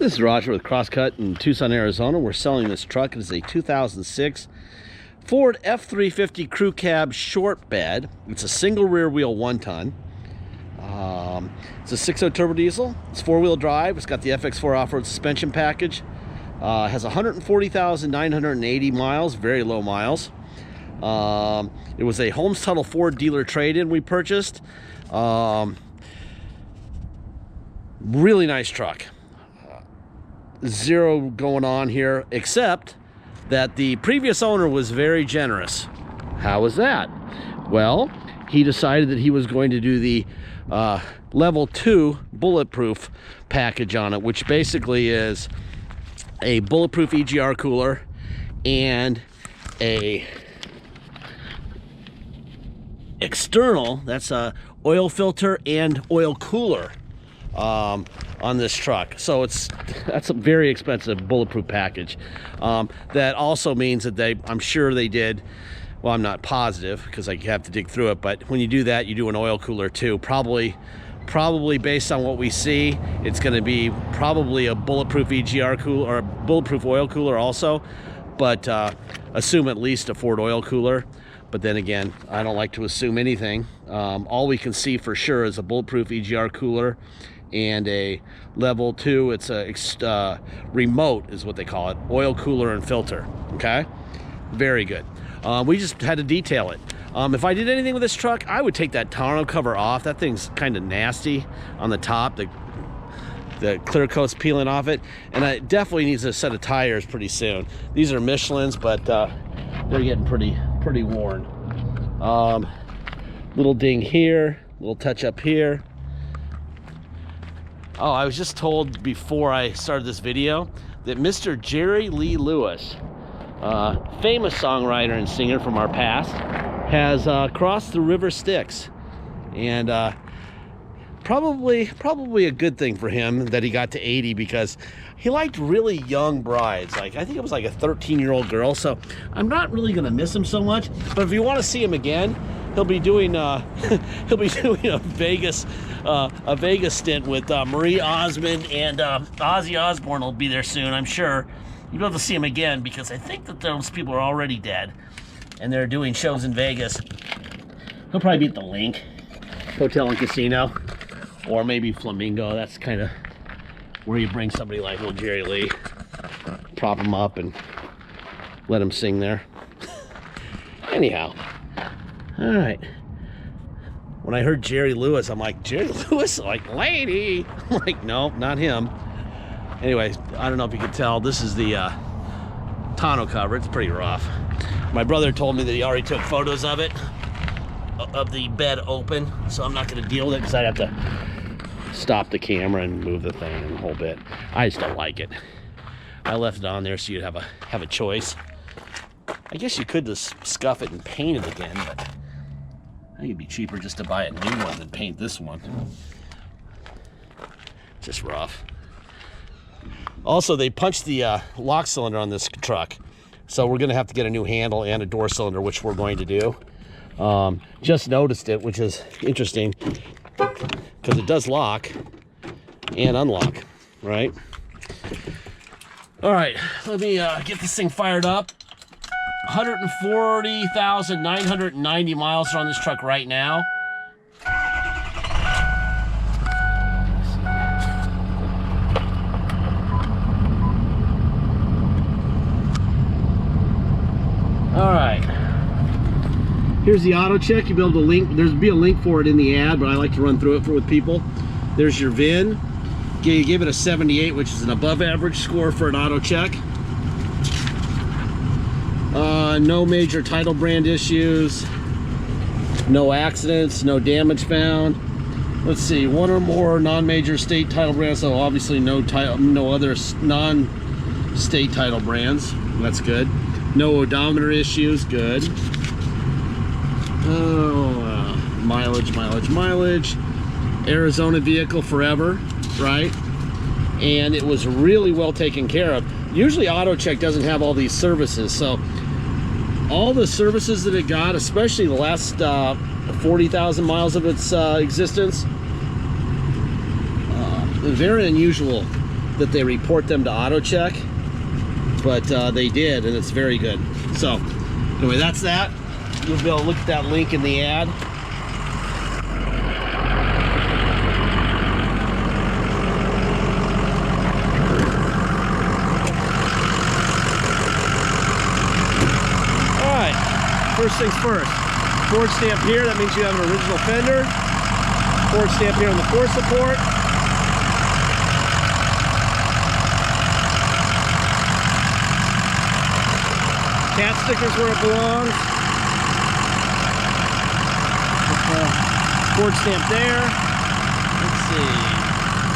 This is Roger with Crosscut in Tucson, Arizona. We're selling this truck. It is a 2006 Ford F350 Crew Cab Short Bed. It's a single rear wheel 1-ton. It's a 6.0 turbo diesel. It's 4-wheel drive. It's got the FX4 off-road suspension package. Has 140,980 miles, very low miles. It was a Holmes Tuttle Ford dealer trade-in we purchased. Really nice truck. Zero going on here, except that the previous owner was very generous. How was that? Well, he decided that he was going to do the level 2 bulletproof package on it, which basically is a bulletproof EGR cooler and a external, that's a oil filter and oil cooler on this truck. So that's a very expensive bulletproof package. That also means that I'm sure they did, well, I'm not positive because I have to dig through it, but when you do that, you do an oil cooler too. Probably based on what we see, it's going to be probably a bulletproof EGR cooler or a bulletproof oil cooler also, but assume at least a Ford oil cooler. But then again, I don't like to assume anything. All we can see for sure is a bulletproof EGR cooler and a level 2, it's a remote is what they call it, oil cooler and filter. Okay, very good. We just had to detail it. If I did anything with this truck, I would take that tonneau cover off. That thing's kind of nasty on the top. The clear coat's peeling off it, and it definitely needs a set of tires pretty soon. These are Michelin's, but they're getting pretty worn. Little ding here, little touch up here. Oh, I was just told before I started this video that Mr. Jerry Lee Lewis, famous songwriter and singer from our past, has crossed the river Styx, and probably a good thing for him that he got to 80, because he liked really young brides. Like, I think it was like a 13-year-old girl. So I'm not really gonna miss him so much, but if you want to see him again, he'll be doing a Vegas stint with Marie Osmond, and Ozzy Osbourne will be there soon, I'm sure. You'll be able to see him again, because I think that those people are already dead and they're doing shows in Vegas. He'll probably be at the Link Hotel and Casino, or maybe Flamingo. That's kind of where you bring somebody like old Jerry Lee, prop him up and let him sing there. Anyhow, all right. When I heard Jerry Lewis, I'm like, Jerry Lewis? Like, lady? I'm like, no, not him. Anyways, I don't know if you could tell, this is the tonneau cover. It's pretty rough. My brother told me that he already took photos of it, of the bed open, so I'm not going to deal with it because I'd have to stop the camera and move the thing and the whole bit. I just don't like it. I left it on there so you'd have a choice. I guess you could just scuff it and paint it again, but I think it'd be cheaper just to buy a new one than paint this one. Just rough. Also, they punched the lock cylinder on this truck, so we're going to have to get a new handle and a door cylinder, which we're going to do. Just noticed it, which is interesting because it does lock and unlock, right? All right, let me get this thing fired up. 140,990 miles are on this truck right now. All right, here's the auto check. You'll be able to link, there'll be a link for it in the ad, but I like to run through it with people. There's your VIN. You give it a 78, which is an above average score for an auto check. No major title brand issues, no accidents, no damage found. Let's see, one or more non-major state title brands, so obviously no other non-state title brands. That's good. No odometer issues, good. Oh, mileage. Arizona vehicle forever, right? And it was really well taken care of. Usually AutoCheck doesn't have all these services, so all the services that it got, especially the last 40,000 miles of its existence, very unusual that they report them to auto check, but they did, and it's very good. So anyway, that's that. You'll be able to look at that link in the ad. All right, first things first. Ford stamp here, that means you have an original fender. Ford stamp here on the core support. Cat stickers where it belongs. Ford stamp there. Let's see.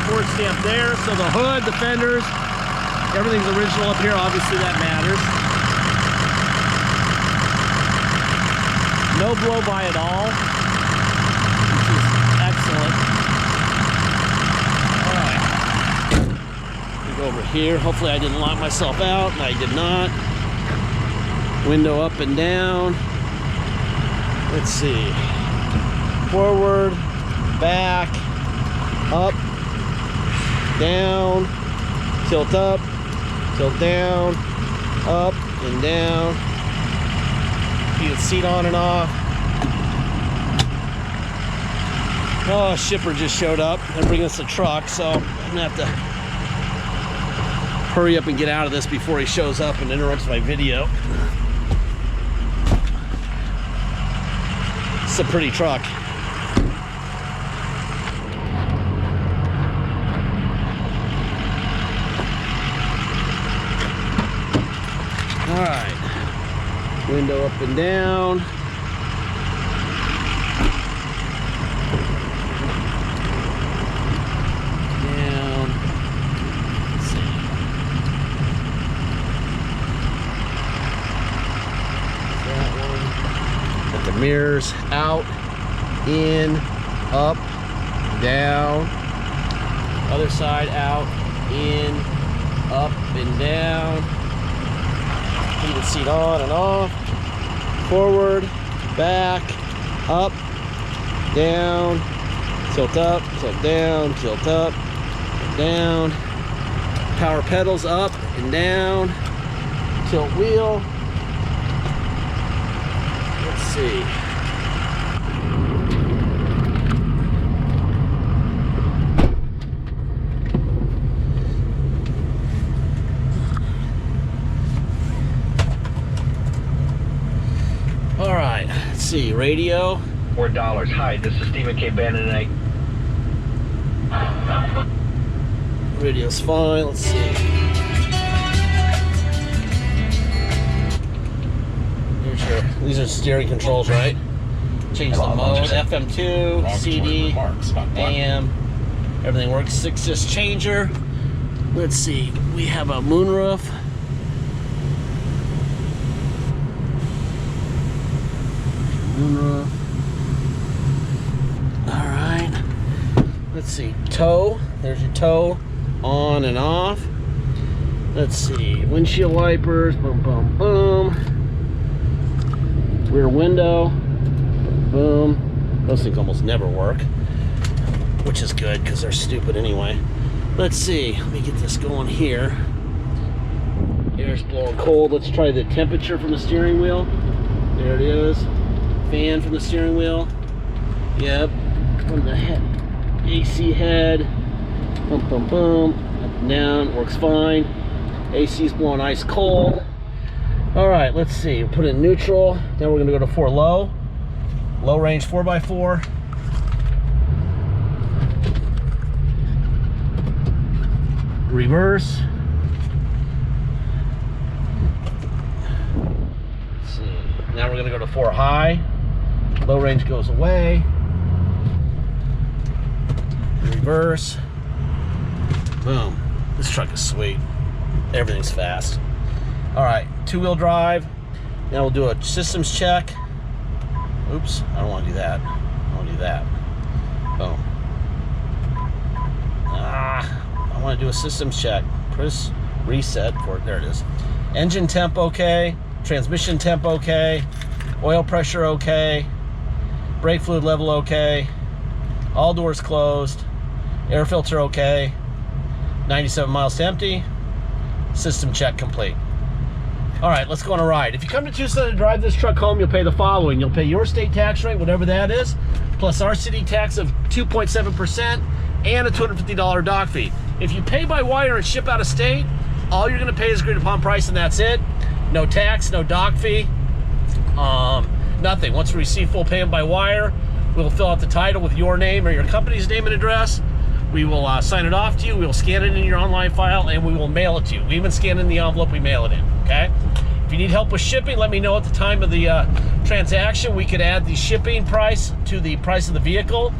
Ford stamp there. So the hood, the fenders, everything's original up here. Obviously that matters. No blow by at all, which is excellent. All right. We go over here. Hopefully I didn't lock myself out, and I did not. Window up and down. Let's see. Forward, back, up, down, tilt up, tilt down, up and down. Heated seat on and off. Oh, shipper just showed up. They're bringing us a truck, so I'm gonna have to hurry up and get out of this before he shows up and interrupts my video. It's a pretty truck. All right. Window up and down. Down. Let's see. That one. Got the mirrors out, in, up, down. Other side out, in, up and down. Heated seat on and off. Forward, back, up, down, tilt up, tilt down, tilt up, down. Power pedals up and down. Tilt wheel. Let's see. Let's see, radio. $4. Hi, this is Stephen K. Bannon, and Radio's fine. Let's see. These are steering controls, right? Change the mode. FM2, CD, AM. Everything works. 6-disc changer. Let's see. We have a moonroof. All right, let's see, tow, there's your tow, on and off. Let's see, windshield wipers, boom, boom, boom. Rear window, boom. Those things almost never work, which is good because they're stupid anyway. Let's see, let me get this going here. Air's blowing cold. Let's try the temperature from the steering wheel. There it is. Fan from the steering wheel. Yep. From the head. AC head. Boom, boom, boom. Up and down. Works fine. AC's blowing ice cold. Alright, let's see. We'll put it in neutral. Now we're going to go to 4 low. Low range 4x4. Reverse. Let's see. Now we're going to go to 4 high. Low range goes away. Reverse. Boom. This truck is sweet. Everything's fast. Alright, 2-wheel drive. Now we'll do a systems check. Oops, I don't want to do that. I want to do that. Boom. I want to do a systems check. Press reset for it. There it is. Engine temp okay. Transmission temp okay. Oil pressure okay. Brake fluid level okay. All doors closed. Air filter okay. 97 miles to empty. System check complete. All right, let's go on a ride. If you come to Tucson to drive this truck home, you'll pay the following. You'll pay your state tax rate, whatever that is, plus our city tax of 2.7% and a $250 dock fee. If you pay by wire and ship out of state, all you're gonna pay is agreed upon price and that's it. No tax, no dock fee, nothing. Once we receive full payment by wire, we'll fill out the title with your name or your company's name and address. We will sign it off to you, we will scan it in your online file, and we will mail it to you. We even scan in the envelope, we mail it in, okay? If you need help with shipping, let me know at the time of the transaction. We could add the shipping price to the price of the vehicle,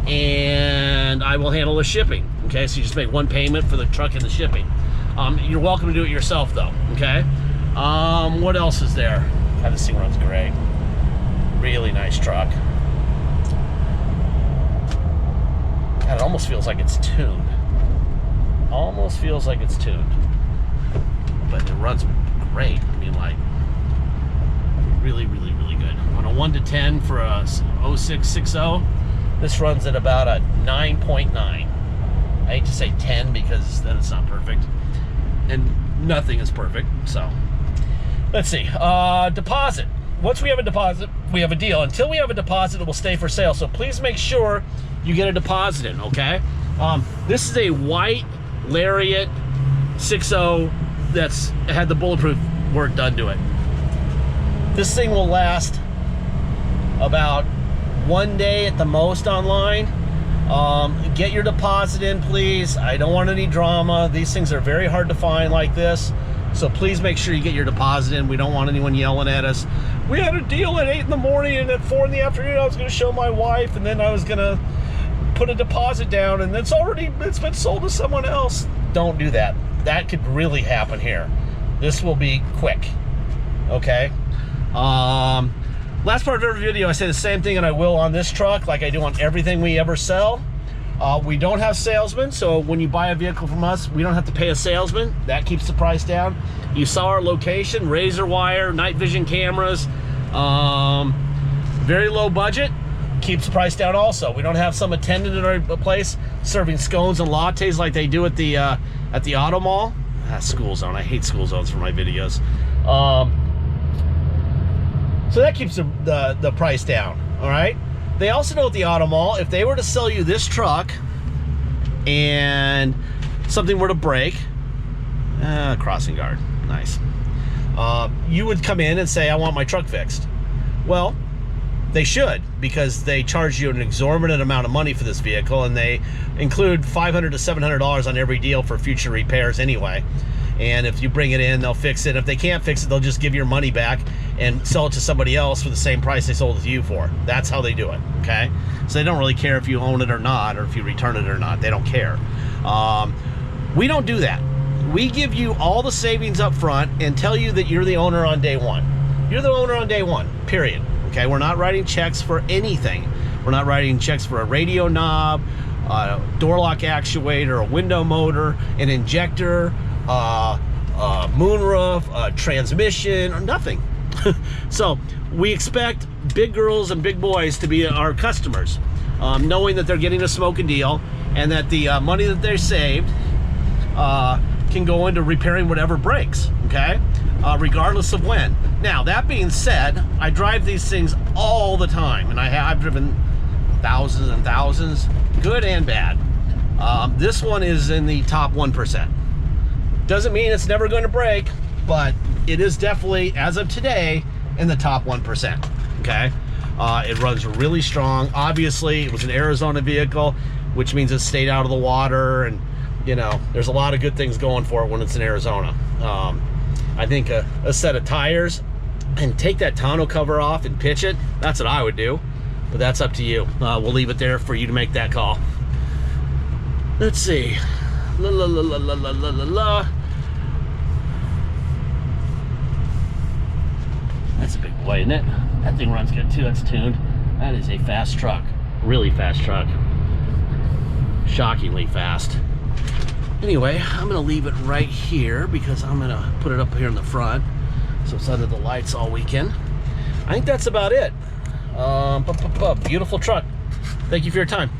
and I will handle the shipping, okay? So you just make one payment for the truck and the shipping. You're welcome to do it yourself though, okay? What else is there? God, this thing runs great. Really nice truck. God, it almost feels like it's tuned. Almost feels like it's tuned. But it runs great. I mean, like, really, really, really good. On a 1 to 10 for a 0660, this runs at about a 9.9. I hate to say 10 because then it's not perfect. And nothing is perfect, so. Let's see, deposit. Once we have a deposit, we have a deal. Until we have a deposit, it will stay for sale. So please make sure you get a deposit in, okay? This is a white Lariat 6.0 that's had the bulletproof work done to it. This thing will last about 1 day at the most online. Get your deposit in, please. I don't want any drama. These things are very hard to find like this. So please make sure you get your deposit in. We don't want anyone yelling at us. We had a deal at 8 in the morning and at 4 in the afternoon I was gonna show my wife and then I was gonna put a deposit down and it's been sold to someone else. Don't do that. That could really happen here. This will be quick, okay? Last part of every video I say the same thing, and I will on this truck like I do on everything we ever sell. We don't have salesmen, so when you buy a vehicle from us, we don't have to pay a salesman. That keeps the price down. You saw our location, razor wire, night vision cameras, very low budget, keeps the price down also. We don't have some attendant at our place serving scones and lattes like they do at the auto mall. School zone, I hate school zones for my videos. So that keeps the price down, all right? They also know at the auto mall, if they were to sell you this truck and something were to break, crossing guard, nice. You would come in and say, I want my truck fixed. Well, they should, because they charge you an exorbitant amount of money for this vehicle, and they include $500 to $700 on every deal for future repairs anyway. And if you bring it in, they'll fix it. If they can't fix it, they'll just give your money back and sell it to somebody else for the same price they sold it to you for. That's how they do it, okay? So they don't really care if you own it or not, or if you return it or not. They don't care. We don't do that. We give you all the savings up front and tell you that you're the owner on day one. You're the owner on day one, period. Okay, we're not writing checks for anything. We're not writing checks for a radio knob, a door lock actuator, a window motor, an injector, moonroof, transmission, nothing. So we expect big girls and big boys to be our customers, knowing that they're getting a smoking deal and that the money that they saved can go into repairing whatever breaks, okay? Regardless of when. Now, that being said, I drive these things all the time, and I've driven thousands and thousands, good and bad. This one is in the top 1%. Doesn't mean it's never going to break, but it is definitely, as of today, in the top 1%, okay? It runs really strong. Obviously, it was an Arizona vehicle, which means it stayed out of the water, and, you know, there's a lot of good things going for it when it's in Arizona. I think a set of tires and take that tonneau cover off and pitch it, that's what I would do, but that's up to you. We'll leave it there for you to make that call. Let's see. La la la la la la la la la. That's a big boy, isn't it? That thing runs good too, that's tuned. That is a fast truck, really fast truck. Shockingly fast. Anyway, I'm gonna leave it right here because I'm gonna put it up here in the front so it's under the lights all weekend. I think that's about it. Beautiful truck. Thank you for your time.